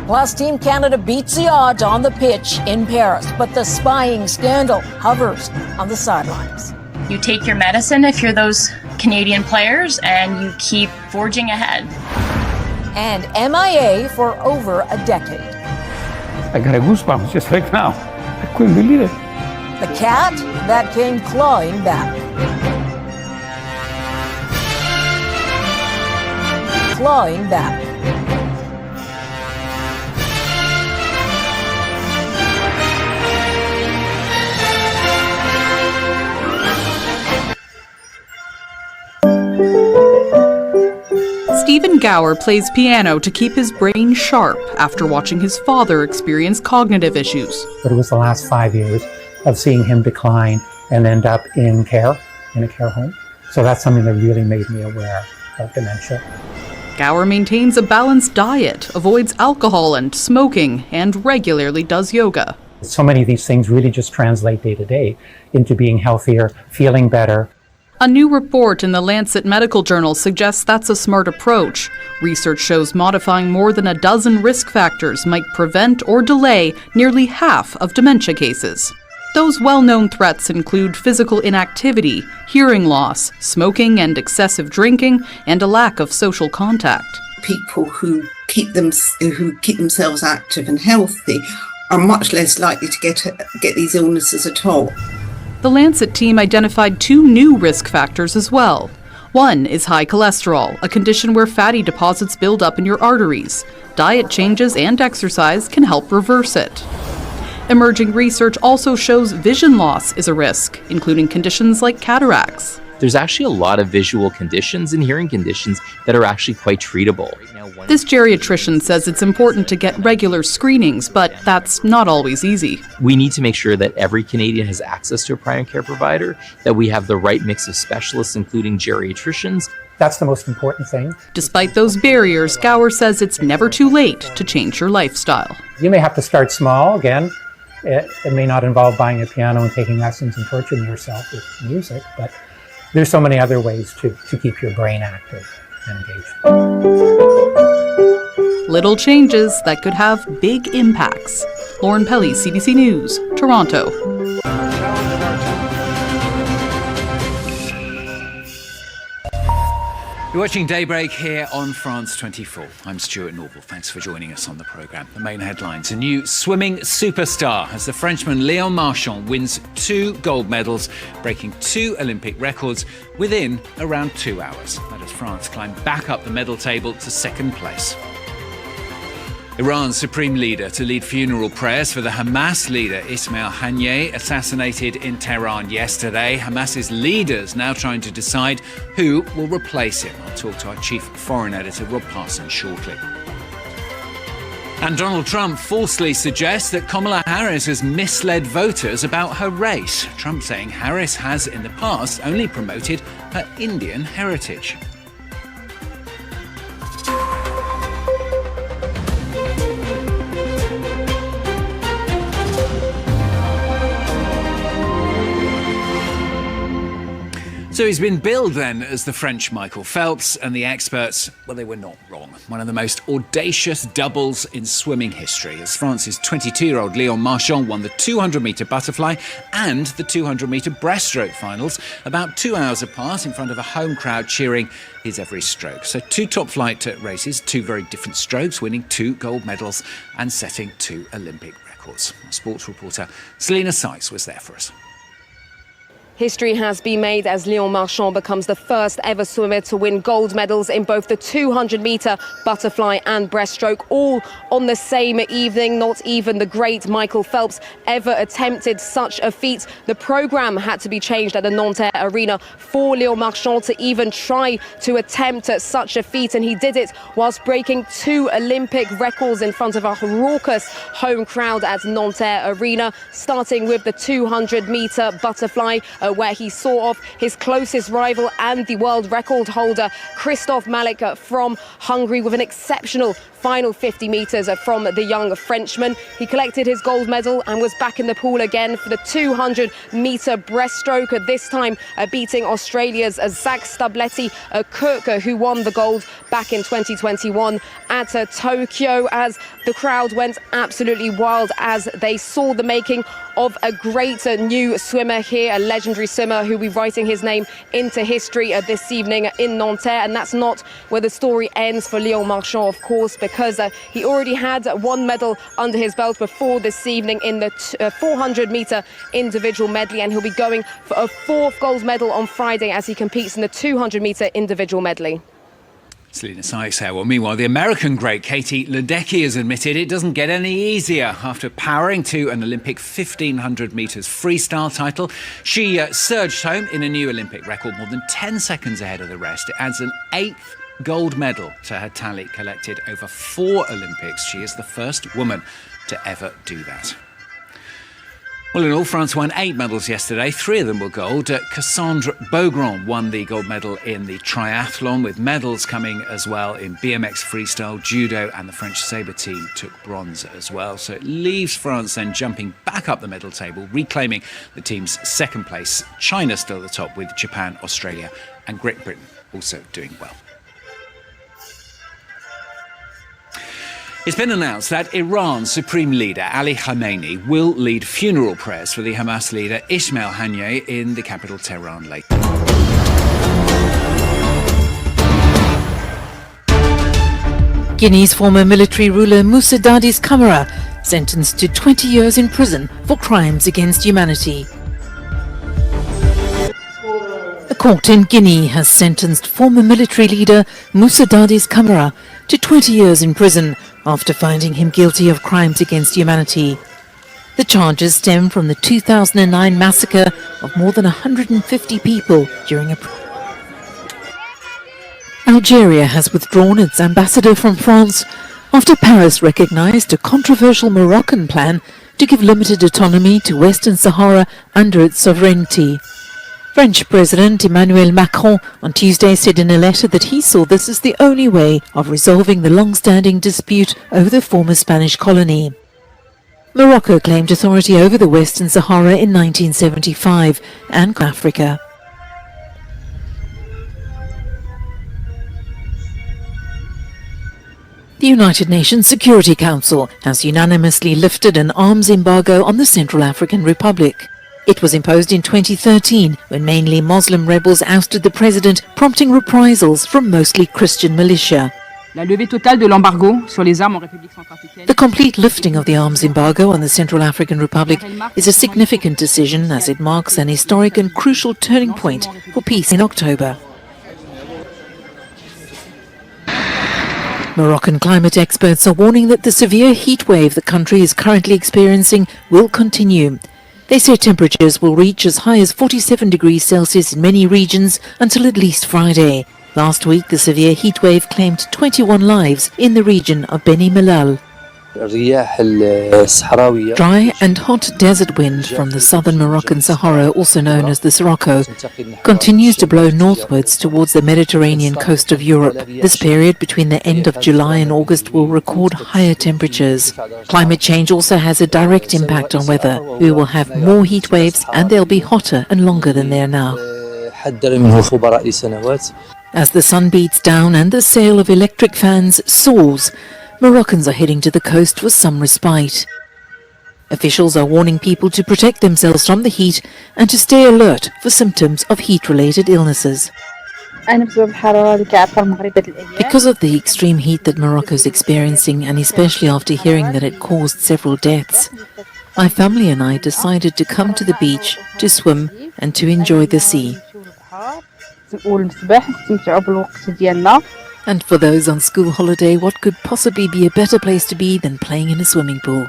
Plus, Team Canada beats the odds on the pitch in Paris, but the spying scandal hovers on the sidelines. You take your medicine if you're those Canadian players, and you keep forging ahead. And MIA for over a decade. I got a goosebumps just like now. I couldn't believe it. The cat that came clawing back. Clawing back. Stephen Gower plays piano to keep his brain sharp after watching his father experience cognitive issues. But it was the last 5 years of seeing him decline and end up in a care home. So that's something that really made me aware of dementia. Gower maintains a balanced diet, avoids alcohol and smoking, and regularly does yoga. So many of these things really just translate day to day into being healthier, feeling better. A new report in the Lancet Medical Journal suggests that's a smart approach. Research shows modifying more than a dozen risk factors might prevent or delay nearly half of dementia cases. Those well-known threats include physical inactivity, hearing loss, smoking and excessive drinking, and a lack of social contact. People who keep themselves active and healthy are much less likely to get these illnesses at all. The Lancet team identified 2 new risk factors as well. One is high cholesterol, a condition where fatty deposits build up in your arteries. Diet changes and exercise can help reverse it. Emerging research also shows vision loss is a risk, including conditions like cataracts. There's actually a lot of visual conditions and hearing conditions that are actually quite treatable. This geriatrician says it's important to get regular screenings, but that's not always easy. We need to make sure that every Canadian has access to a primary care provider, that we have the right mix of specialists, including geriatricians. That's the most important thing. Despite those barriers, Gower says it's never too late to change your lifestyle. You may have to start small. Again, it may not involve buying a piano and taking lessons and torturing yourself with music, but there's so many other ways to keep your brain active and engaged. Little changes that could have big impacts. Lauren Pelly, CBC News, Toronto. You're watching Daybreak here on France 24. I'm Stuart Norval. Thanks for joining us on the programme. The main headlines: a new swimming superstar as the Frenchman Léon Marchand wins 2 gold medals, breaking 2 Olympic records within around 2 hours. That as France climb back up the medal table to 2nd place. Iran's supreme leader to lead funeral prayers for the Hamas leader Ismail Haniyeh, assassinated in Tehran yesterday. Hamas's leaders now trying to decide who will replace him. I'll talk to our chief foreign editor, Rob Parsons, shortly. And Donald Trump falsely suggests that Kamala Harris has misled voters about her race. Trump saying Harris has in the past only promoted her Indian heritage. So he's been billed then as the French Michael Phelps, and the experts, well, they were not wrong. One of the most audacious doubles in swimming history, as France's 22-year-old Léon Marchand won the 200-metre butterfly and the 200-metre breaststroke finals about 2 hours apart in front of a home crowd cheering his every stroke. So 2 top-flight races, 2 very different strokes, winning 2 gold medals and setting 2 Olympic records. Our sports reporter Selena Sykes was there for us. History has been made as Léon Marchand becomes the first ever swimmer to win gold medals in both the 200-metre butterfly and breaststroke, all on the same evening. Not even the great Michael Phelps ever attempted such a feat. The programme had to be changed at the Nanterre Arena for Léon Marchand to even try to attempt such a feat, and he did it whilst breaking 2 Olympic records in front of a raucous home crowd at Nanterre Arena, starting with the 200-metre butterfly, where he saw off his closest rival and the world record holder, Christoph Malik from Hungary, with an exceptional final 50 metres from the young Frenchman. He collected his gold medal and was back in the pool again for the 200-metre breaststroke, this time beating Australia's Zach Stablety-Cook, who won the gold back in 2021 at Tokyo, as the crowd went absolutely wild as they saw the making of a great new swimmer here, a legendary swimmer who will be writing his name into history this evening in Nanterre. And that's not where the story ends for Léon Marchand, of course, because he already had 1 medal under his belt before this evening in the 400-metre individual medley, and he'll be going for a 4th gold medal on Friday as he competes in the 200-metre individual medley. Selena Sykes here. Well, meanwhile, the American great Katie Ledecky has admitted it doesn't get any easier. After powering to an Olympic 1,500 metres freestyle title, she surged home in a new Olympic record, more than 10 seconds ahead of the rest. It adds an 8th gold medal to her tally collected over 4 Olympics. She is the first woman to ever do that. Well, in all, France won 8 medals yesterday. 3 of them were gold. Cassandre Beaugrand won the gold medal in the triathlon, with medals coming as well in BMX freestyle, judo, and the French sabre team took bronze as well. So it leaves France then jumping back up the medal table, reclaiming the team's second place. China still at the top, with Japan, Australia, and Great Britain also doing well. It's been announced that Iran's Supreme Leader Ali Khamenei will lead funeral prayers for the Hamas leader Ismail Haniyeh in the capital Tehran later. Guinea's former military ruler Moussa Dadis Camara sentenced to 20 years in prison for crimes against humanity. A court in Guinea has sentenced former military leader Moussa Dadis Camara to 20 years in prison after finding him guilty of crimes against humanity. The charges stem from the 2009 massacre of more than 150 people during a... Algeria has withdrawn its ambassador from France after Paris recognized a controversial Moroccan plan to give limited autonomy to Western Sahara under its sovereignty. French President Emmanuel Macron on Tuesday said in a letter that he saw this as the only way of resolving the long-standing dispute over the former Spanish colony. Morocco claimed authority over the Western Sahara in 1975 and Africa. The United Nations Security Council has unanimously lifted an arms embargo on the Central African Republic. It was imposed in 2013 when mainly Muslim rebels ousted the president, prompting reprisals from mostly Christian militia. The complete lifting of the arms embargo on the Central African Republic is a significant decision as it marks an historic and crucial turning point for peace in October. Moroccan climate experts are warning that the severe heat wave the country is currently experiencing will continue. They say temperatures will reach as high as 47 degrees Celsius in many regions until at least Friday. Last week, the severe heat wave claimed 21 lives in the region of Beni Mellal. Dry and hot desert wind from the southern Moroccan Sahara, also known as the Sirocco, continues to blow northwards towards the Mediterranean coast of Europe. This period between the end of July and August will record higher temperatures. Climate change also has a direct impact on weather. We will have more heat waves and they'll be hotter and longer than they are now. As the sun beats down and the sale of electric fans soars, Moroccans are heading to the coast for some respite. Officials are warning people to protect themselves from the heat and to stay alert for symptoms of heat-related illnesses. Because of the extreme heat that Morocco is experiencing, and especially after hearing that it caused several deaths, my family and I decided to come to the beach to swim and to enjoy the sea. And for those on school holiday, what could possibly be a better place to be than playing in a swimming pool?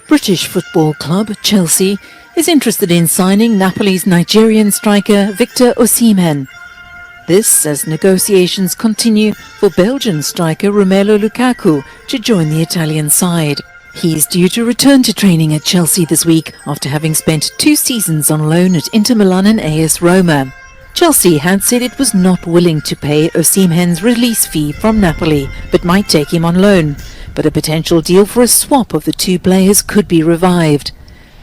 British football club Chelsea is interested in signing Napoli's Nigerian striker Victor Osimhen. This as negotiations continue for Belgian striker Romelu Lukaku to join the Italian side. He is due to return to training at Chelsea this week after having spent 2 seasons on loan at Inter Milan and AS Roma. Chelsea had said it was not willing to pay Osimhen's release fee from Napoli, but might take him on loan. But a potential deal for a swap of the 2 players could be revived.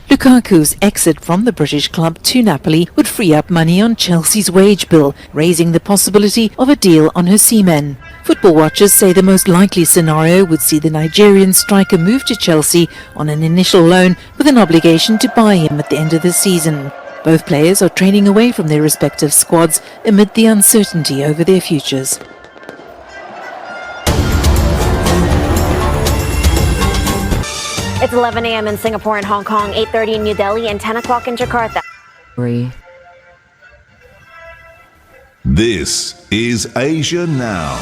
Lukaku's exit from the British club to Napoli would free up money on Chelsea's wage bill, raising the possibility of a deal on Osimhen. Football watchers say the most likely scenario would see the Nigerian striker move to Chelsea on an initial loan with an obligation to buy him at the end of the season. Both players are training away from their respective squads amid the uncertainty over their futures. It's 11 a.m. in Singapore and Hong Kong, 8:30 in New Delhi, and 10 o'clock in Jakarta. This is Asia Now.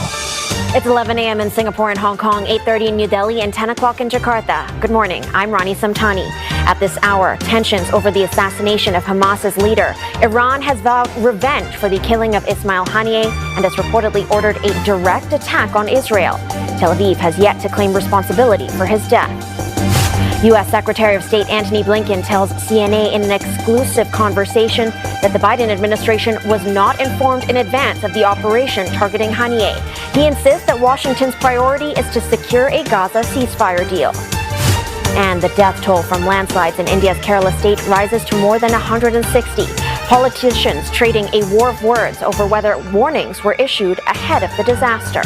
It's 11 a.m. in Singapore and Hong Kong, 8:30 in New Delhi, and 10 o'clock in Jakarta. Good morning. I'm Rani Samtani. At this hour, tensions over the assassination of Hamas's leader. Iran has vowed revenge for the killing of Ismail Haniyeh and has reportedly ordered a direct attack on Israel. Tel Aviv has yet to claim responsibility for his death. U.S. Secretary of State Antony Blinken tells CNN in an exclusive conversation that the Biden administration was not informed in advance of the operation targeting Haniyeh. He insists that Washington's priority is to secure a Gaza ceasefire deal. And the death toll from landslides in India's Kerala state rises to more than 160. Politicians trading a war of words over whether warnings were issued ahead of the disaster.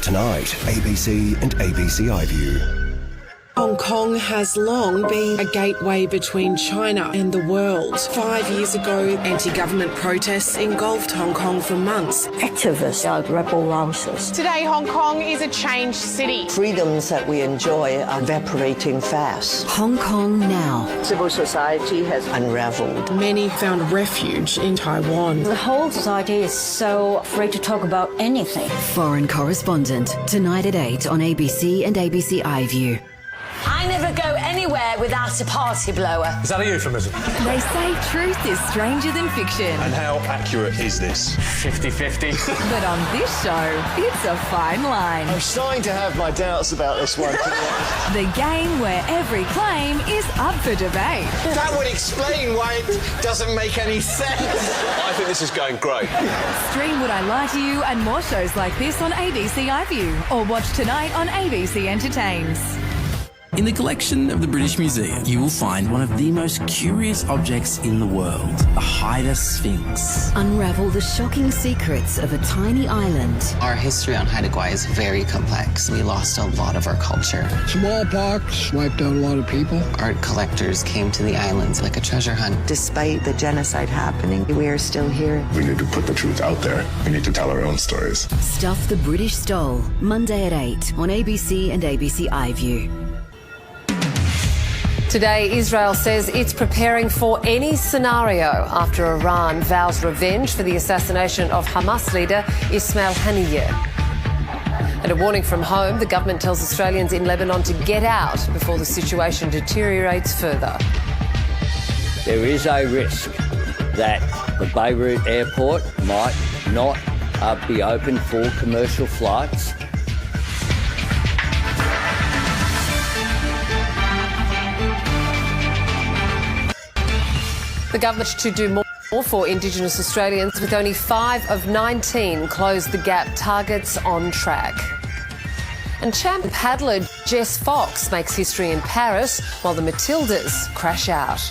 Tonight, ABC and ABC iView. Hong Kong has long been a gateway between China and the world. 5 years ago, anti-government protests engulfed Hong Kong for months. Activists are rebel rousers. Today, Hong Kong is a changed city. Freedoms that we enjoy are evaporating fast. Hong Kong now. Civil society has unraveled. Many found refuge in Taiwan. The whole society is so afraid to talk about anything. Foreign correspondent, tonight at 8 on ABC and ABC iView. I never go anywhere without a party blower. Is that a euphemism? They say truth is stranger than fiction. And how accurate is this? 50-50. But on this show, it's a fine line. I'm starting to have my doubts about this one. The game where every claim is up for debate. That would explain why it doesn't make any sense. I think this is going great. Stream Would I Lie to You and more shows like this on ABC iView or watch tonight on ABC Entertains. In the collection of the British Museum, you will find one of the most curious objects in the world, the Haida Sphinx. Unravel the shocking secrets of a tiny island. Our history on Haida Gwaii is very complex. We lost a lot of our culture. Smallpox wiped out a lot of people. Art collectors came to the islands like a treasure hunt. Despite the genocide happening, we are still here. We need to put the truth out there. We need to tell our own stories. Stuff the British Stole, Monday at 8 on ABC and ABC iView. Today, Israel says it's preparing for any scenario after Iran vows revenge for the assassination of Hamas leader Ismail Haniyeh. And a warning from home, the government tells Australians in Lebanon to get out before the situation deteriorates further. There is a risk that the Beirut airport might not be open for commercial flights. The government to do more for Indigenous Australians, with only 5 of 19 Close the Gap targets on track. And champ paddler Jess Fox makes history in Paris while the Matildas crash out.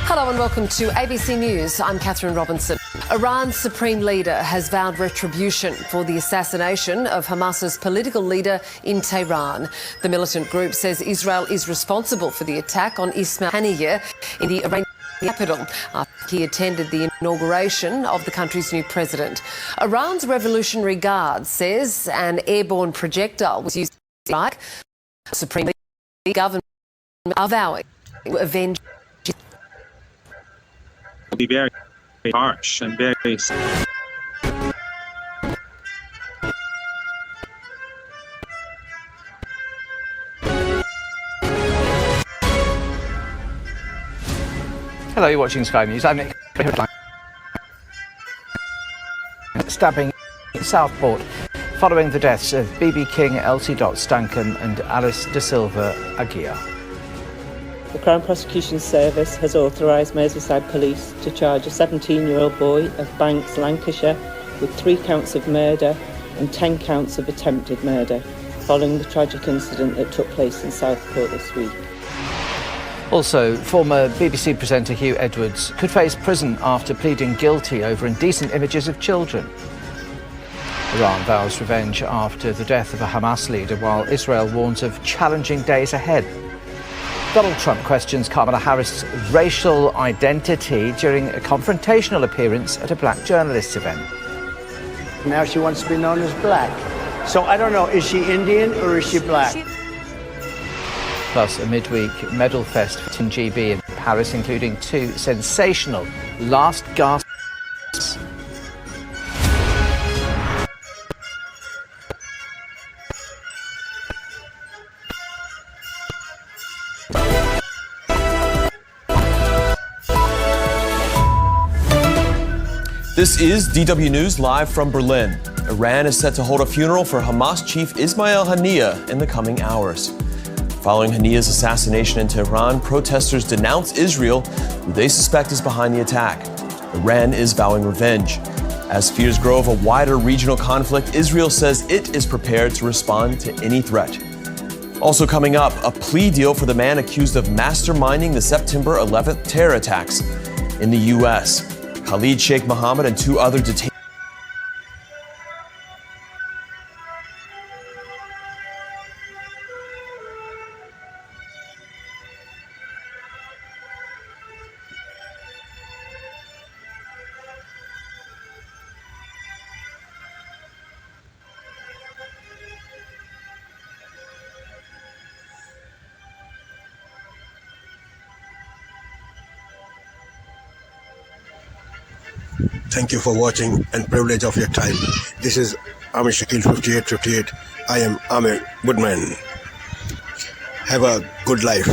Hello and welcome to ABC News. I'm Catherine Robinson. Iran's supreme leader has vowed retribution for the assassination of Hamas's political leader in Tehran. The militant group says Israel is responsible for the attack on Ismail Haniyeh in the Iranian capital after he attended the inauguration of the country's new president. Iran's Revolutionary Guard says an airborne projectile was used to strike. The supreme government are vowing to avenge. Will be very harsh and very. Hello, you're watching Sky News. I'm Nick. Stabbing in Southport following the deaths of BB King, Elsie Dot Stanton and Alice De Silva Aguirre. The Crown Prosecution Service has authorised Merseyside Police to charge a 17-year-old boy of Banks, Lancashire, with 3 counts of murder and 10 counts of attempted murder, following the tragic incident that took place in Southport this week. Also, former BBC presenter Hugh Edwards could face prison after pleading guilty over indecent images of children. Iran vows revenge after the death of a Hamas leader, while Israel warns of challenging days ahead. Donald Trump questions Kamala Harris' racial identity during a confrontational appearance at a black journalists' event. Now she wants to be known as black. So I don't know, is she Indian or is she black? Plus, a midweek medal fest in GB in Paris, including 2 sensational last gasps. This is DW News live from Berlin. Iran is set to hold a funeral for Hamas chief Ismail Haniyeh in the coming hours. Following Haniyeh's assassination in Tehran, protesters denounce Israel, who they suspect is behind the attack. Iran is vowing revenge. As fears grow of a wider regional conflict, Israel says it is prepared to respond to any threat. Also coming up, a plea deal for the man accused of masterminding the September 11th terror attacks in the U.S. Khalid Sheikh Mohammed and 2 other detainees. Thank you for watching and privilege of your time. This is Amir Shakil 5858. I am Amir Woodman. Have a good life.